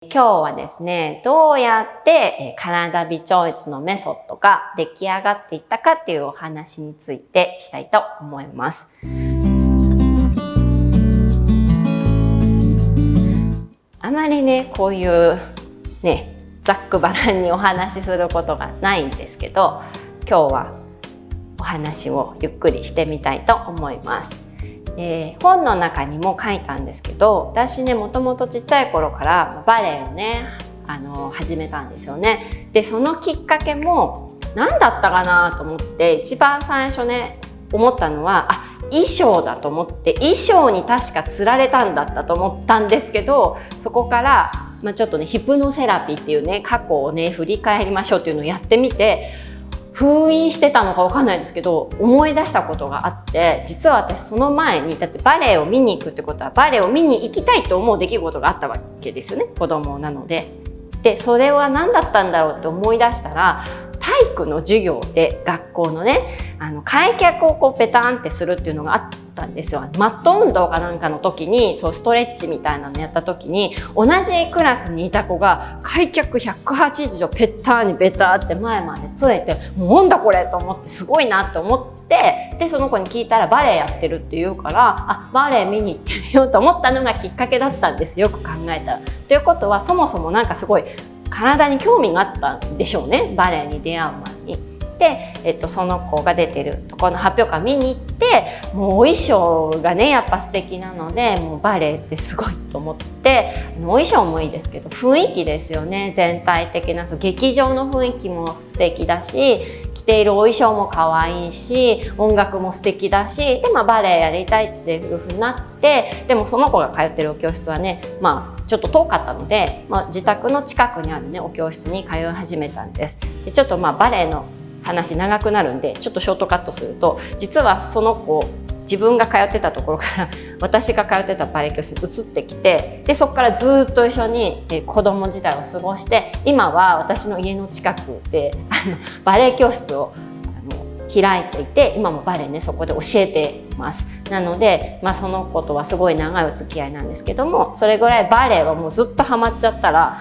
今日はですね、どうやって体微調律のメソッドが出来上がっていったかっていうお話についてしたいと思います。あまりね、こういうね、ざっくばらんにお話しすることがないんですけど、今日はお話をゆっくりしてみたいと思います。本の中にも書いたんですけど、私ね、もともとちっちゃい頃からバレエをね始めたんですよね。でそのきっかけも何だったかなと思って、一番最初ね思ったのは衣装だと思って、衣装に確かつられたんだったと思ったんですけど、そこから、ちょっとねヒプノセラピーっていうね過去をね振り返りましょうっていうのをやってみて、封印してたのかわかんないですけど思い出したことがあって、実は私その前に、だってバレエを見に行くってことはバレエを見に行きたいと思う出来事があったわけですよね、子供なので。でそれは何だったんだろうって思い出したら、体育の授業で学校のね開脚をこうペタンってするっていうのがあったんですよ。マット運動かなんかの時にそうストレッチみたいなのやった時に、同じクラスにいた子が開脚180度ペッターにベターって前までつれて、もうなんだこれと思って、すごいなと思って、でその子に聞いたらバレエやってるって言うから、バレエ見に行ってみようと思ったのがきっかけだったんです、よく考えたら。ということはそもそもなんかすごい体に興味があったんでしょうね、バレエに出会う前に。で、その子が出てるところの発表会見に行って、もうお衣装がねやっぱ素敵なので、もうバレエってすごいと思って、お衣装もいいですけど雰囲気ですよね、全体的な劇場の雰囲気も素敵だし、着ているお衣装も可愛いし、音楽も素敵だし、でバレエやりたいっていう風になって、でもその子が通ってるお教室はねちょっと遠かったので、自宅の近くにあるねお教室に通い始めたんです。でちょっとバレエの話長くなるんでちょっとショートカットすると、実はその子自分が通ってたところから私が通ってたバレエ教室に移ってきて、でそこからずっと一緒に子供時代を過ごして、今は私の家の近くでバレエ教室を開いていて、今もバレエねそこで教えてます。なので、その子とはすごい長いお付き合いなんですけども、それぐらいバレエはもうずっとハマっちゃったら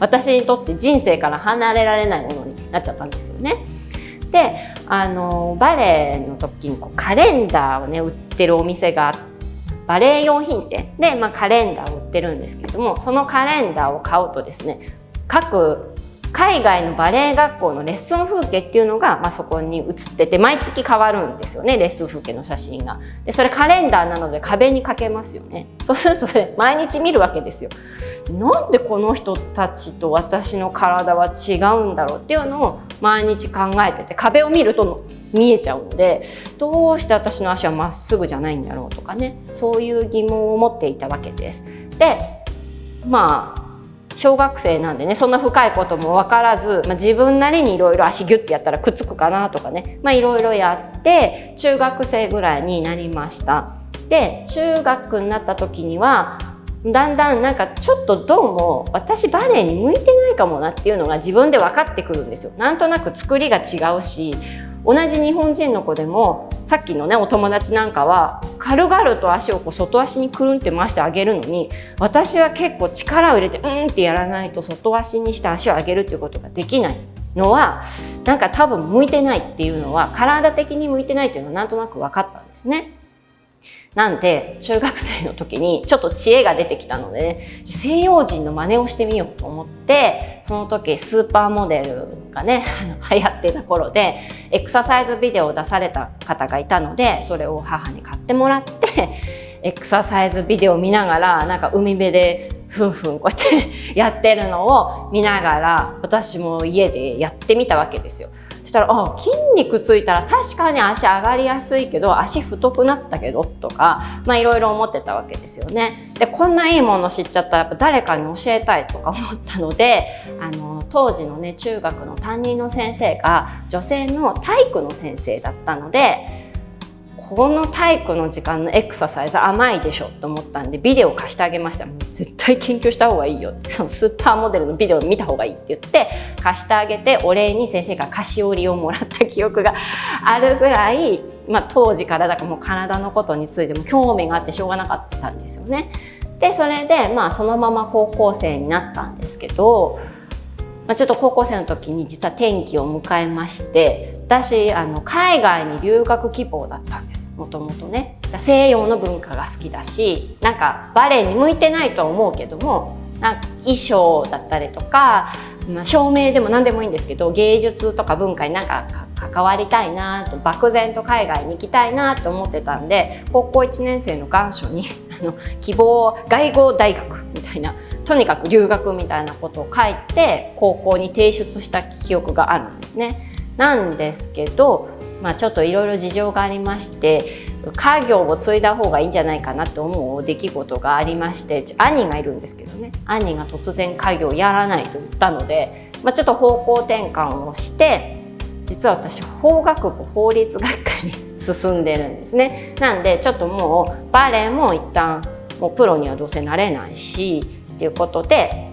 私にとって人生から離れられないものになっちゃったんですよね。でバレエの時にカレンダーをね売ってるお店がバレエ用品店で、カレンダーを売ってるんですけれども、そのカレンダーを買うとですね、各海外のバレエ学校のレッスン風景っていうのが、そこに写ってて、毎月変わるんですよね、レッスン風景の写真が。でそれカレンダーなので壁にかけますよね。そうすると毎日見るわけですよ。なんでこの人たちと私の体は違うんだろうっていうのを毎日考えてて、壁を見ると見えちゃうので、どうして私の足はまっすぐじゃないんだろうとかね、そういう疑問を持っていたわけです。で小学生なんでね、そんな深いことも分からず、自分なりにいろいろ足ギュッてやったらくっつくかなとかね、いろいろやって中学生ぐらいになりました。で中学になった時にはだんだんちょっとどうも私バレエに向いてないかもなっていうのが自分で分かってくるんですよ。なんとなく作りが違うし、同じ日本人の子でもさっきのねお友達なんかは軽々と足を外足にくるんって回してあげるのに、私は結構力を入れてってやらないと外足にして足を上げるっていうことができないのは、多分向いてないっていうのは、体的に向いてないっていうのはなんとなく分かったんですね。なんで中学生の時にちょっと知恵が出てきたのでね、西洋人の真似をしてみようと思って、その時スーパーモデルがね流行ってた頃でエクササイズビデオを出された方がいたので、それを母に買ってもらってエクササイズビデオを見ながら海辺でふんふんこうやってやってるのを見ながら、私も家でやってみたわけですよ。そしたら筋肉ついたら確かに足上がりやすいけど足太くなったけどとかいろいろ思ってたわけですよね。でこんないいもの知っちゃったらやっぱ誰かに教えたいとか思ったので、当時のね中学の担任の先生が女性の体育の先生だったので、この体育の時間のエクササイズ甘いでしょと思ったんでビデオ貸してあげました。もう絶対研究した方がいいよ、そのスーパーモデルのビデオを見た方がいいって言って貸してあげて、お礼に先生が菓子折りをもらった記憶があるぐらい、当時からもう体のことについても興味があってしょうがなかったんですよね。でそれでそのまま高校生になったんですけど、ちょっと高校生の時に実は転機を迎えまして、私海外に留学希望だったんです。もともとね、西洋の文化が好きだし、なんかバレエに向いてないとは思うけども、なんか衣装だったりとか、照明でも何でもいいんですけど、芸術とか文化になんか関わりたいなと、漠然と海外に行きたいなと思ってたんで、高校1年生の願書に希望外語大学みたいな、とにかく留学みたいなことを書いて高校に提出した記憶があるんですね。なんですけど、ちょっといろいろ事情がありまして、家業を継いだ方がいいんじゃないかなと思う出来事がありまして、兄がいるんですけどね、兄が突然家業をやらないと言ったので、ちょっと方向転換をして、実は私法学部法律学科に進んでるんですね。なんでちょっともうバレエも一旦もうプロにはどうせなれないしっていうことで、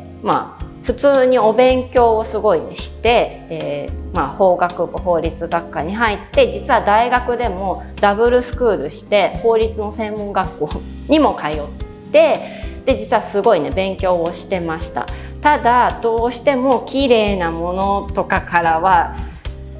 普通にお勉強をすごいして、法学部法律学科に入って、実は大学でもダブルスクールして法律の専門学校にも通って、で実はすごいね勉強をしてました。ただどうしても綺麗なものとかからは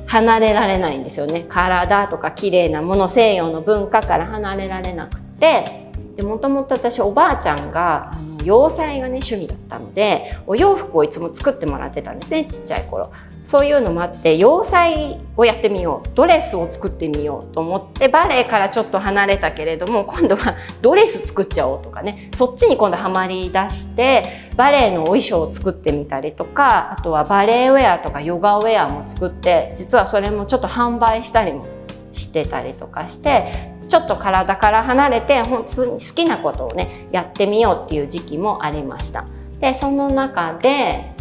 離れられないんですよね。体とか綺麗なもの、西洋の文化から離れられなくて、もともと私おばあちゃんが洋裁がね趣味だったので、お洋服をいつも作ってもらってたんですね、ちっちゃい頃。そういうのもあって洋裁をやってみよう、ドレスを作ってみようと思って、バレエからちょっと離れたけれども今度はドレス作っちゃおうとかね、そっちに今度ハマりだして、バレエのお衣装を作ってみたりとか、あとはバレエウェアとかヨガウェアも作って、実はそれもちょっと販売したりもしてたりとかして、ちょっと体から離れて本当に好きなことをねやってみようっていう時期もありました。でその中で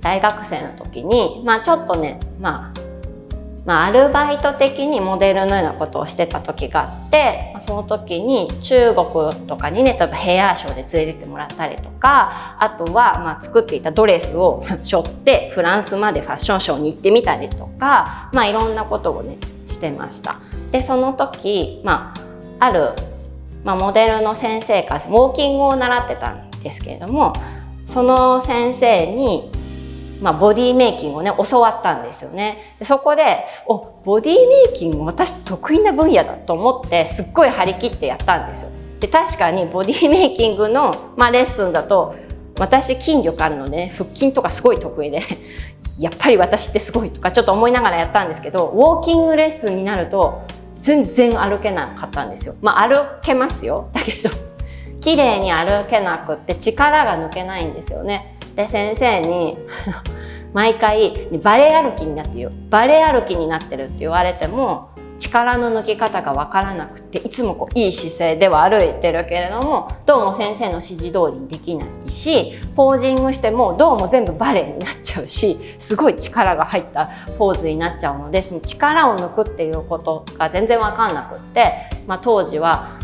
大学生の時にちょっとねアルバイト的にモデルのようなことをしてた時があって、その時に中国とかにね、例えばヘアショーで連れてってもらったりとか、あとは作っていたドレスを背負ってフランスまでファッションショーに行ってみたりとか、いろんなことをねしてました。でその時、ある、モデルの先生からウォーキングを習ってたんですけれども、その先生にボディメイキングをね教わったんですよね。でそこでボディメイキング私得意な分野だと思ってすっごい張り切ってやったんですよ。で確かにボディメイキングの、レッスンだと私筋力あるので、ね、腹筋とかすごい得意でやっぱり私ってすごいとかちょっと思いながらやったんですけど、ウォーキングレッスンになると全然歩けなかったんですよ。歩けますよ、だけど綺麗に歩けなくって力が抜けないんですよね。で先生に毎回バレエ歩きになってるよ、バレエ歩きになってるって言われても力の抜き方が分からなくて、いつもいい姿勢では歩いてるけれどもどうも先生の指示通りにできないし、ポージングしてもどうも全部バレエになっちゃうし、すごい力が入ったポーズになっちゃうので、その力を抜くっていうことが全然分かんなくって、当時は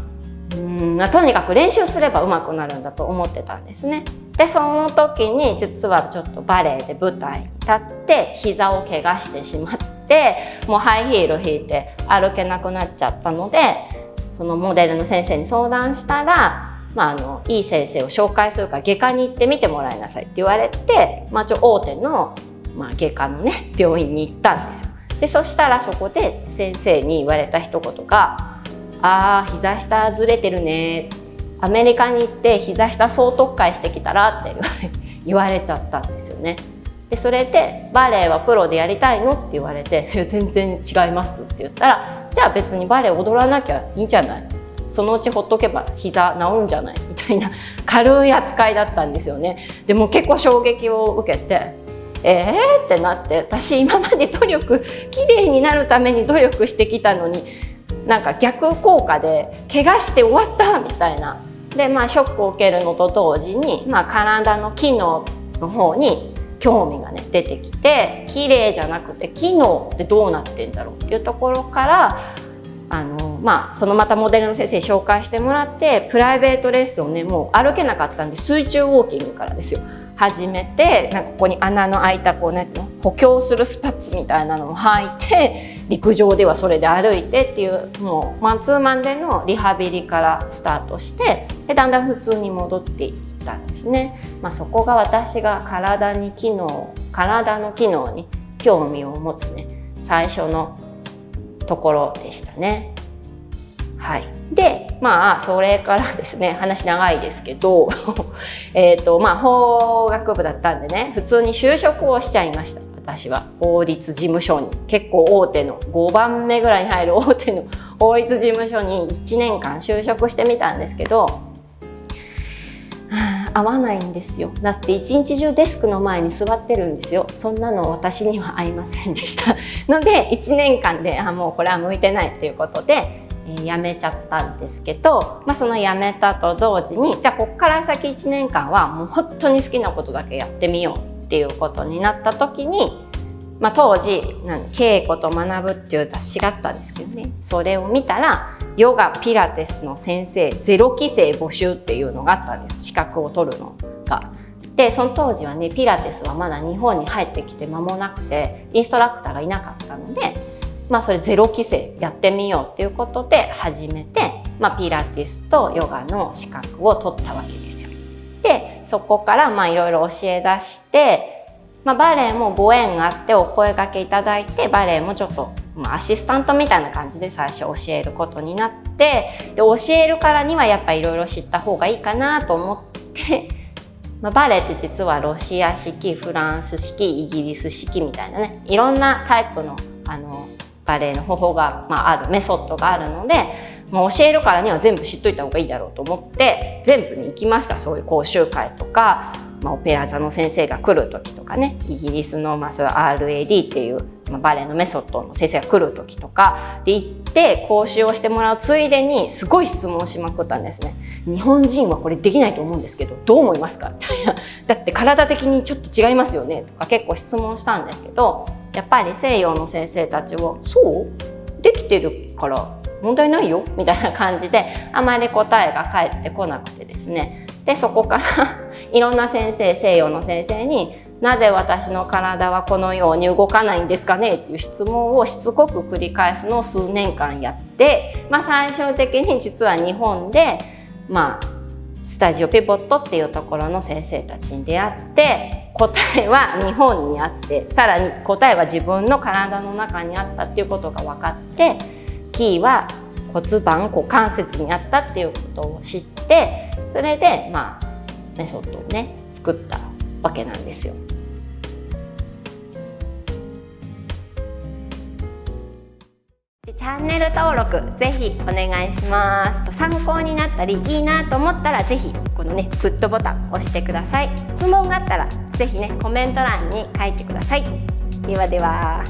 とにかく練習すれば上手くなるんだと思ってたんですね。でその時に実はちょっとバレエで舞台に立って膝を怪我してしまって、もうハイヒール履いて歩けなくなっちゃったので、そのモデルの先生に相談したら、いい先生を紹介するから外科に行ってみてもらいなさいって言われて、大手の、外科のね病院に行ったんですよ。でそしたらそこで先生に言われた一言が膝下ずれてるね、アメリカに行って膝下総特会してきたらって言われちゃったんですよね。でそれでバレエはプロでやりたいのって言われて、全然違いますって言ったら、じゃあ別にバレエ踊らなきゃいいんじゃない、そのうちほっとけば膝治るんじゃないみたいな軽い扱いだったんですよね。でも結構衝撃を受けてってなって、私今まで綺麗になるために努力してきたのになんか逆効果で怪我して終わったみたいな。でショックを受けるのと同時に、体の機能の方に興味がね出てきて、綺麗じゃなくて機能ってどうなってんだろうっていうところからそのまたモデルの先生に紹介してもらって、プライベートレッスンをねもう歩けなかったんで水中ウォーキングからですよ始めて、ここに穴の開いた補強するスパッツみたいなのを履いて、陸上ではそれで歩いてっていう、もうマンツーマンでのリハビリからスタートしてでだんだん普通に戻っていったんですね。そこが私が体の機能に興味を持つね最初のところでしたね。はい、でそれからですね、話長いですけど法学部だったんでね、普通に就職をしちゃいました。私は法律事務所に、結構大手の5番目ぐらいに入る大手の法律事務所に1年間就職してみたんですけど、合わないんですよ。だって一日中デスクの前に座ってるんですよ。そんなの私には合いませんでしたので1年間でもうこれは向いてないということで辞めちゃったんですけど、その辞めたと同時に、じゃあこっから先1年間はもう本当に好きなことだけやってみようっていうことになった時に、当時「稽古と学ぶ」っていう雑誌があったんですけどね、それを見たらヨガピラティスの先生0期生募集っていうのがあったんです。資格を取るのが。でその当時はね、ピラティスはまだ日本に入ってきて間もなくてインストラクターがいなかったので、それ0期生やってみようっていうことで始めて、ピラティスとヨガの資格を取ったわけですよ。でそこからいろいろ教え出して、バレエもご縁があってお声掛けいただいて、バレエもちょっと、アシスタントみたいな感じで最初教えることになって、で教えるからにはやっぱいろいろ知った方がいいかなと思って、バレエって実はロシア式、フランス式、イギリス式みたいなね、いろんなタイプのバレエの方法が、あるメソッドがあるので、教えるからには全部知っといた方がいいだろうと思って全部に行きました。そういう講習会とか、オペラ座の先生が来る時とかね、イギリスの、そういう RAD っていう、バレエのメソッドの先生が来る時とかで行って講習をしてもらうついでにすごい質問しまくったんですね。日本人はこれできないと思うんですけどどう思いますかみたいな。だって体的にちょっと違いますよねとか結構質問したんですけど、やっぱり西洋の先生たちはそうできてるから問題ないよみたいな感じであまり答えが返ってこなくてですね、でそこからいろんな先生、西洋の先生になぜ私の体はこのように動かないんですかねっていう質問をしつこく繰り返すのを数年間やって、最終的に実は日本で、スタジオピボットっていうところの先生たちに出会って、答えは日本にあって、さらに答えは自分の体の中にあったっていうことが分かって、キーは骨盤股関節にあったっていうことを知って、それでメソッドをね作ったわけなんですよ。チャンネル登録ぜひお願いします。参考になったりいいなと思ったらぜひこのねグッドボタン押してください。質問があったらぜひねコメント欄に書いてください。ではでは。